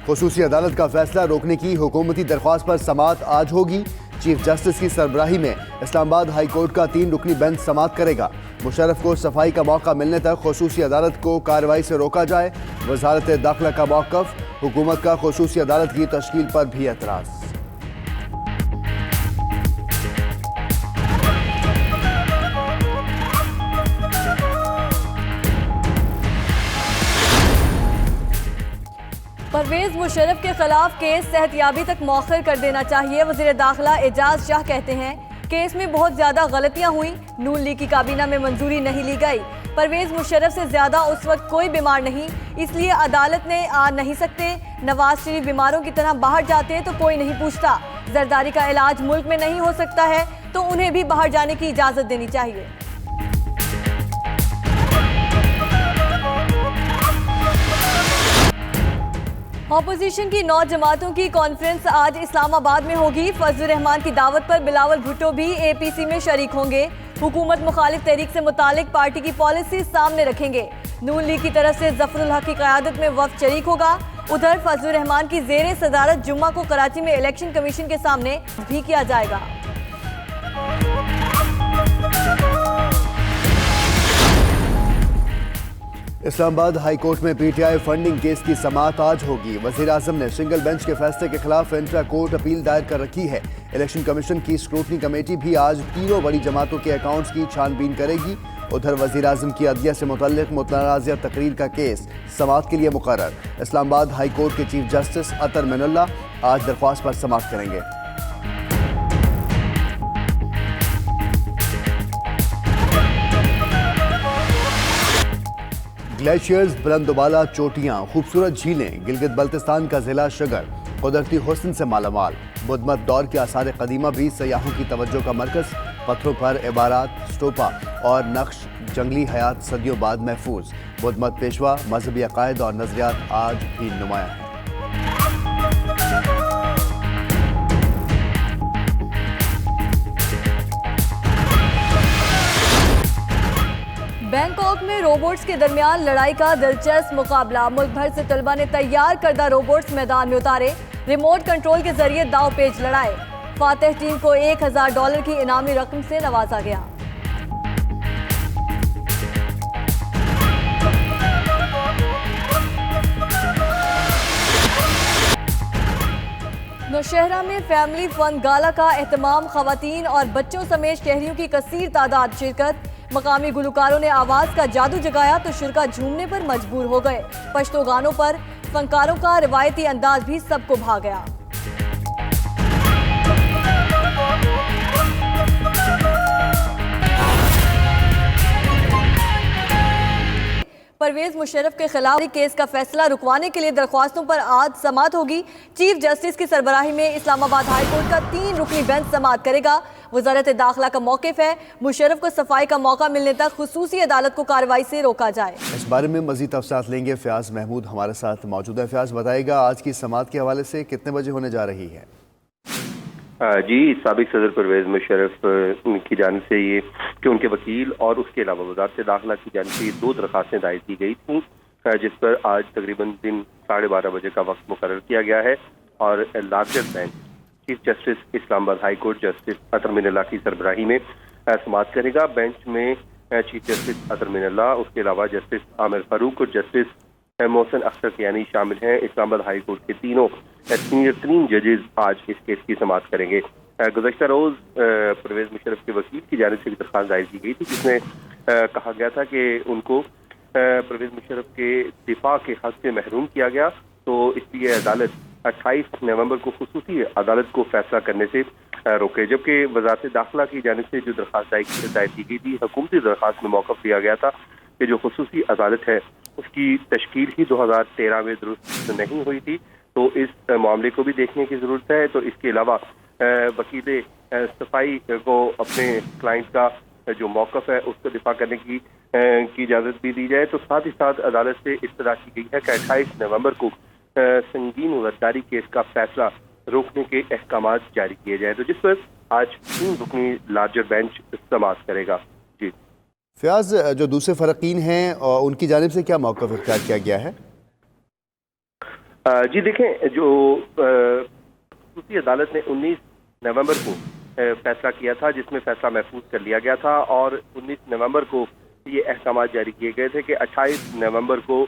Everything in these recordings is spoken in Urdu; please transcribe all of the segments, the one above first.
خصوصی عدالت کا فیصلہ روکنے کی حکومتی درخواست پر سماعت آج ہوگی۔ چیف جسٹس کی سربراہی میں اسلام آباد ہائی کورٹ کا 3 رکنی بینچ سماعت کرے گا۔ مشرف کو صفائی کا موقع ملنے تک خصوصی عدالت کو کارروائی سے روکا جائے۔ وزارت داخلہ کا موقف، حکومت کا خصوصی عدالت کی تشکیل پر بھی اعتراض۔ پرویز مشرف کے خلاف کیس صحتیابی تک مؤخر کر دینا چاہیے۔ وزیر داخلہ اعجاز شاہ کہتے ہیں کیس میں بہت زیادہ غلطیاں ہوئیں، نون لیگ کی کابینہ میں منظوری نہیں لی گئی۔ پرویز مشرف سے زیادہ اس وقت کوئی بیمار نہیں، اس لیے عدالت نے آ نہیں سکتے۔ نواز شریف بیماروں کی طرح باہر جاتے تو کوئی نہیں پوچھتا۔ زرداری کا علاج ملک میں نہیں ہو سکتا ہے تو انہیں بھی باہر جانے کی اجازت دینی چاہیے۔ اپوزیشن کی 9 جماعتوں کی کانفرنس آج اسلام آباد میں ہوگی۔ فضل الرحمان کی دعوت پر بلاول بھٹو بھی اے پی سی میں شریک ہوں گے۔ حکومت مخالف تحریک سے متعلق پارٹی کی پالیسی سامنے رکھیں گے۔ نون لیگ کی طرف سے ظفر الحق کی قیادت میں وفد شریک ہوگا۔ ادھر فضل الرحمان کی زیر صدارت جمعہ کو کراچی میں الیکشن کمیشن کے سامنے بھی کیا جائے گا۔ اسلام آباد ہائی کورٹ میں P T I funding case کی سماعت آج ہوگی۔ وزیر اعظم نے سنگل بینچ کے فیصلے کے خلاف انٹرا کورٹ اپیل دائر کر رکھی ہے۔ الیکشن کمیشن کی اسکروٹنی کمیٹی بھی آج تینوں بڑی جماعتوں کے اکاؤنٹس کی چھان بین کرے گی۔ ادھر وزیر اعظم کی عدلیہ سے متعلق متنازعہ تقریر کا کیس سماعت کے لیے مقرر۔ اسلام آباد ہائی کورٹ کے چیف جسٹس عطر من اللہ آج درخواست پر سماعت کریں گے۔ گلیشیئرز، بلند و بالا چوٹیاں، خوبصورت جھیلیں، گلگت بلتستان کا ضلع شگر قدرتی حسن سے مالا مال۔ بدھ مت دور کے آثار قدیمہ بھی سیاحوں کی توجہ کا مرکز۔ پتھروں پر عبارات، اسٹوپا اور نقش، جنگلی حیات صدیوں بعد محفوظ۔ بدھ مت پیشوا، مذہبی عقائد اور نظریات آج بھی نمایاں ہیں۔ بینکاک میں روبوٹس کے درمیان لڑائی کا دلچسپ مقابلہ۔ ملک بھر سے طلبہ نے تیار کردہ روبوٹس میدان میں اتارے، ریموٹ کنٹرول کے ذریعے داؤ پیچ لڑائے۔ فاتح ٹیم کو $1000 کی انعامی رقم سے نوازا گیا۔ نوشہرہ میں فیملی فن گالا کا اہتمام، خواتین اور بچوں سمیت شہریوں کی کثیر تعداد شرکت۔ مقامی گلوکاروں نے آواز کا جادو جگایا تو شرکا جھومنے پر مجبور ہو گئے۔ پشتو گانوں پر فنکاروں کا روایتی انداز بھی سب کو بھا گیا۔ پرویز مشرف کے خلاف کیس کا فیصلہ رکوانے کے لیے درخواستوں پر آج سماعت ہوگی۔ چیف جسٹس کی سربراہی میں اسلام آباد ہائی کورٹ کا 3 رکنی بینچ سماعت کرے گا۔ وزارت داخلہ کا موقف ہے مشرف کو صفائی کا موقع ملنے تک خصوصی عدالت کو کارروائی سے روکا جائے۔ اس بارے میں مزید تفصیلات لیں گے۔ فیاض محمود ہمارے ساتھ موجود ہے۔ فیاض بتائے گا آج کی سماعت کے حوالے سے کتنے بجے ہونے جا رہی ہے؟ جی، سابق صدر پرویز مشرف کی جانب سے یہ کہ ان کے وکیل اور اس کے علاوہ وزارت داخلہ کی جانب سے 2 درخواستیں دائر کی گئی تھیں، جس پر آج تقریباً دن 12:30 بجے کا وقت مقرر کیا گیا ہے اور لارجر بینچ چیف جسٹس اسلام آباد ہائی کورٹ جسٹس عطر من اللہ کی سربراہی میں سماعت کرے گا۔ بینچ میں چیف جسٹس عطر من اللہ، اس کے علاوہ جسٹس عامر فاروق اور جسٹس محسن اختر کیانی شامل ہیں۔ اسلام آباد ہائی کورٹ کے تینوں سینئر ترین ججز آج اس کیس کی سماعت کریں گے۔ گزشتہ روز پرویز مشرف کے وکیل کی جانب سے ایک درخواست دائر کی گئی تھی جس میں کہا گیا تھا کہ ان کو پرویز مشرف کے دفاع کے حق سے محروم کیا گیا، تو اس لیے عدالت 28 نومبر کو خصوصی عدالت کو فیصلہ کرنے سے روکے، جبکہ وزارت داخلہ کی جانب سے جو درخواست دائر کی گئی تھی، حکومتی درخواست میں موقف دیا گیا تھا کہ جو خصوصی عدالت ہے اس کی تشکیل ہی 2013 میں درست نہیں ہوئی تھی، تو اس معاملے کو بھی دیکھنے کی ضرورت ہے۔ تو اس کے علاوہ وکیل صفائی کو اپنے کلائنٹ کا جو موقف ہے اس کو دفاع کرنے کی اجازت بھی دی جائے، تو ساتھ ہی ساتھ عدالت سے اطلاع کی گئی ہے کہ 28 نومبر کو سنگین غداری کیس کا فیصلہ روکنے کے احکامات جاری کیے جائیں، تو جس پر آج 3 رکنی لارجر بینچ سماعت کرے گا۔ جی فیاض، جو دوسرے فرقین ہیں ان کی جانب سے کیا موقف اختیار کیا گیا ہے؟ جی دیکھیں، جو خصوصی عدالت نے 19 نومبر کو فیصلہ کیا تھا، جس میں فیصلہ محفوظ کر لیا گیا تھا، اور 19 نومبر کو یہ احکامات جاری کیے گئے تھے کہ 28 نومبر کو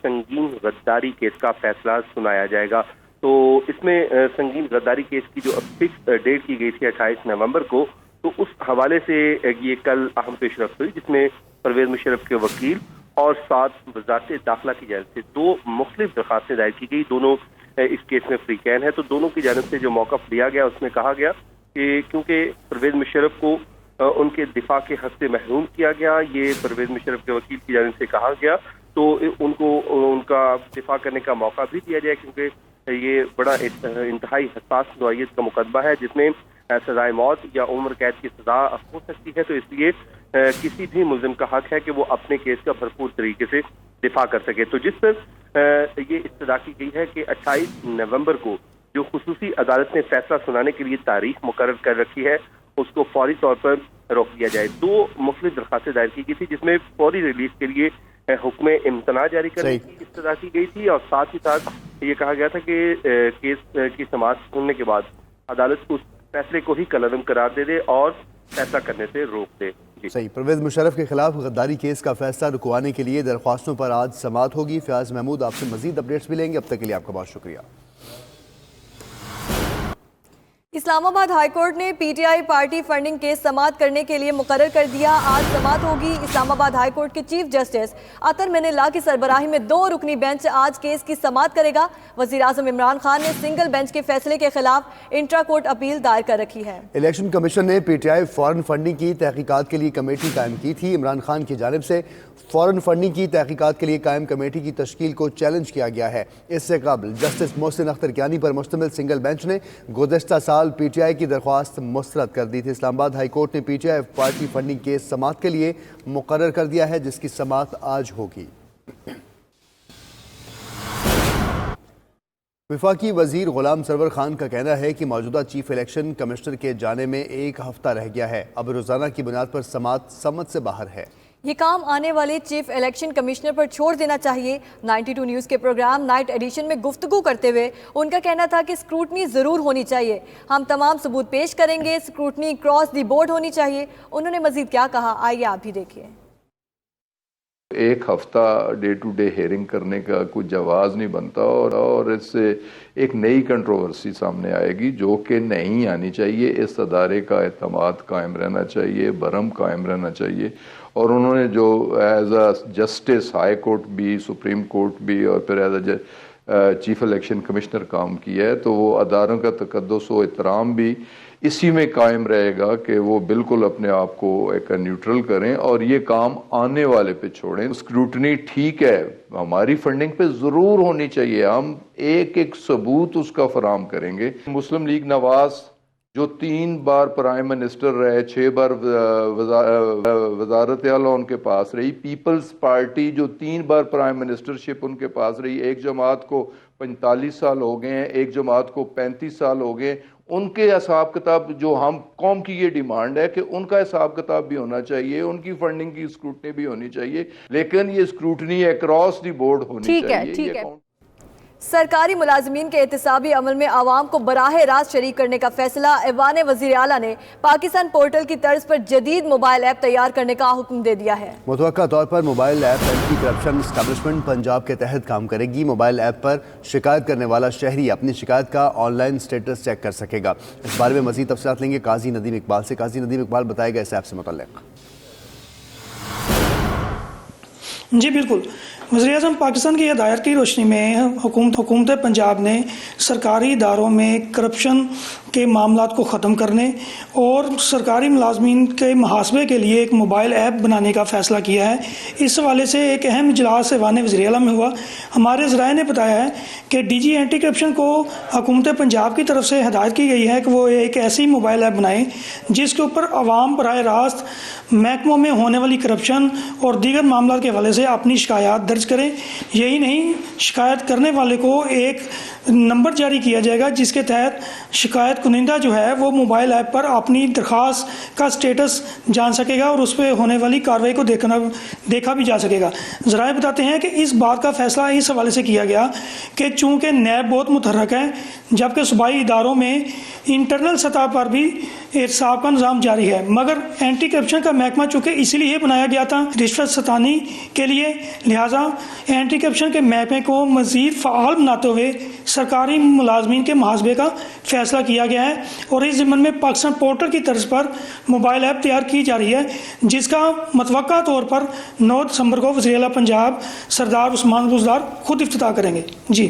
سنگین غداری کیس کا فیصلہ سنایا جائے گا۔ تو اس میں سنگین غداری کیس کی جو فکس ڈیٹ کی گئی تھی 28 نومبر کو، تو اس حوالے سے یہ کل اہم پیش رفت ہوئی، جس میں پرویز مشرف کے وکیل اور 7 وزارت داخلہ کی جانب سے 2 مختلف درخواستیں دائر کی گئی۔ دونوں اس کیس میں فری کین ہے، تو دونوں کی جانب سے جو موقف لیا گیا اس میں کہا گیا کہ کیونکہ پرویز مشرف کو ان کے دفاع کے حق سے محروم کیا گیا، یہ پرویز مشرف کے وکیل کی جانب سے کہا گیا، تو ان کو ان کا دفاع کرنے کا موقع بھی دیا جائے، کیونکہ یہ بڑا انتہائی حساس نوعیت کا مقدمہ ہے، جس میں سزائے موت یا عمر قید کی سزا ہو سکتی ہے۔ تو اس لیے کسی بھی ملزم کا حق ہے کہ وہ اپنے کیس کا بھرپور طریقے سے دفاع کر سکے۔ تو جس پر یہ استدعا کی گئی ہے کہ 28 نومبر کو جو خصوصی عدالت نے فیصلہ سنانے کے لیے تاریخ مقرر کر رکھی ہے، اس کو فوری طور پر روک دیا جائے۔ 2 مختلف درخواستیں دائر کی گئی تھی، جس میں فوری ریلیز کے لیے حکم امتناع جاری کرنے کی استدعا کی گئی تھی، اور ساتھ ہی ساتھ یہ کہا گیا تھا کہ کیس کی سماعت سننے کے بعد عدالت اس فیصلے کو ہی کالعدم قرار دے دے اور فیصلہ کرنے سے روک دے۔ صحیح، پرویز مشرف کے خلاف غداری کیس کا فیصلہ رکوانے کے لیے درخواستوں پر آج سماعت ہوگی۔ فیاض محمود آپ سے مزید اپڈیٹس بھی لیں گے، اب تک کے لیے آپ کا بہت شکریہ۔ اسلام آباد ہائی کورٹ نے P T I party funding case سماعت کرنے کے لیے مقرر کر دیا۔ آج سماعت ہوگی۔ اسلام آباد ہائی کورٹ کے چیف جسٹس عطر معین اللہ کی سربراہی میں 2 رکنی بینچ آج کیس کی سماعت کرے گا۔ وزیر اعظم عمران خان نے سنگل بینچ کے فیصلے کے خلاف انٹرا کورٹ اپیل دائر کر رکھی ہے۔ الیکشن کمیشن نے P T I foreign funding کی تحقیقات کے لیے کمیٹی قائم کی تھی۔ عمران خان کی جانب سے فورن فنڈنگ کی تحقیقات کے لیے قائم کمیٹی کی تشکیل کو چیلنج کیا گیا ہے۔ اس سے قبل جسٹس محسن اختر کیانی پر مشتمل سنگل بینچ نے گزشتہ سال پی ٹی آئی کی درخواست مسترد کر دی تھی۔ اسلام آباد ہائی کورٹ نے P T I party funding case سماعت کے لیے مقرر کر دیا ہے، جس کی سماعت آج ہوگی۔ وفاقی وزیر غلام سرور خان کا کہنا ہے کہ موجودہ چیف الیکشن کمشنر کے جانے میں 1 ہفتہ رہ گیا ہے، اب روزانہ کی بنیاد پر سماعت سمجھ سے باہر ہے۔ یہ کام آنے والے چیف الیکشن کمشنر پر چھوڑ دینا چاہیے۔ 92 نیوز کے پروگرام نائٹ ایڈیشن میں گفتگو کرتے ہوئے ان کا کہنا تھا کہ اسکروٹنی ضرور ہونی چاہیے، ہم تمام ثبوت پیش کریں گے، اسکروٹنی کراس دی بورڈ ہونی چاہیے۔ انہوں نے مزید کیا کہا، آئیے آپ بھی دیکھیے۔ 1 ہفتہ ڈے ٹو ڈے ہیئرنگ کرنے کا کوئی جواز نہیں بنتا، اور اس سے ایک نئی کنٹروورسی سامنے آئے گی جو کہ نہیں آنی چاہیے۔ اس ادارے کا اعتماد قائم رہنا چاہیے، برہم قائم رہنا چاہیے، اور انہوں نے جو as a justice high court بھی، سپریم کورٹ بھی، اور پھر as a chief election commissioner کام کیا ہے، تو وہ اداروں کا تقدس و احترام بھی اسی میں قائم رہے گا کہ وہ بالکل اپنے آپ کو ایک نیوٹرل کریں اور یہ کام آنے والے پہ چھوڑیں۔ اسکروٹنی ٹھیک ہے، ہماری فنڈنگ پہ ضرور ہونی چاہیے، ہم ایک ثبوت اس کا فراہم کریں گے۔ مسلم لیگ نواز جو 3 بار پرائم منسٹر رہے، 6 بار وزارت اعلیٰ ان کے پاس رہی، پیپلز پارٹی جو 3 بار پرائم منسٹرشپ ان کے پاس رہی، ایک جماعت کو 45 سال ہو گئے ہیں، ایک جماعت کو 35 سال ہو گئے، ان کے حساب کتاب جو ہم قوم کی یہ ڈیمانڈ ہے کہ ان کا حساب کتاب بھی ہونا چاہیے، ان کی فنڈنگ کی اسکروٹنی بھی ہونی چاہیے، لیکن یہ اسکروٹنی اکراس دی بورڈ ہونی چاہیے۔ ٹھیک ہے۔ سرکاری ملازمین کے احتسابی عمل میں عوام کو براہ راست شریک کرنے کا فیصلہ ایوان وزیر اعلیٰ نے پاکستان پورٹل کی طرز پر جدید موبائل ایپ تیار کرنے کا حکم دے دیا ہے۔ متوقع طور پر mobile app anti corruption establishment Punjab کے تحت کام کرے گی۔ موبائل ایپ پر شکایت کرنے والا شہری اپنی شکایت کا آن لائن سٹیٹس چیک کر سکے گا۔ اس بارے میں مزید تفصیلات لیں گے قاضی ندیم اقبال سے۔ قاضی ندیم اقبال، بتائے گا اس ایپ سے متعلق۔ جی بالکل، وزیر اعظم پاکستان کی ہدایت کی روشنی میں حکومت پنجاب نے سرکاری اداروں میں کرپشن کے معاملات کو ختم کرنے اور سرکاری ملازمین کے محاسبے کے لیے ایک موبائل ایپ بنانے کا فیصلہ کیا ہے۔ اس حوالے سے ایک اہم اجلاس ایوان وزیر اعلیٰ میں ہوا۔ ہمارے ذرائع نے بتایا ہے کہ ڈی جی اینٹی کرپشن کو حکومت پنجاب کی طرف سے ہدایت کی گئی ہے کہ وہ ایک ایسی موبائل ایپ بنائیں جس کے اوپر عوام براہ راست محکموں میں ہونے والی کرپشن اور دیگر معاملات کے حوالے سے اپنی شکایات درج کریں۔ یہی نہیں، شکایت کرنے والے کو ایک نمبر جاری کیا جائے گا جس کے تحت شکایت کنندہ جو ہے وہ موبائل ایپ پر اپنی درخواست کا سٹیٹس جان سکے گا اور اس پہ ہونے والی کارروائی کو دیکھا بھی جا سکے گا۔ ذرائع بتاتے ہیں کہ اس بات کا فیصلہ اس حوالے سے کیا گیا کہ چونکہ نیب بہت متحرک ہے جبکہ صوبائی اداروں میں انٹرنل سطح پر بھی احتساب کا نظام جاری ہے، مگر اینٹی کرپشن کا محکمہ چونکہ اسی لیے بنایا گیا تھا رشوت ستانی کے لیے، لہٰذا اینٹی کرپشن کے محکمے کو مزید فعال بناتے ہوئے سرکاری ملازمین کے محاسبے کا فیصلہ کیا گیا ہے اور اس ضمن میں پاکستان پورٹل کی طرز پر موبائل ایپ تیار کی جا رہی ہے، جس کا متوقع طور پر 9 دسمبر کو وزیر اعلیٰ پنجاب سردار عثمان بزدار خود افتتاح کریں گے۔ جی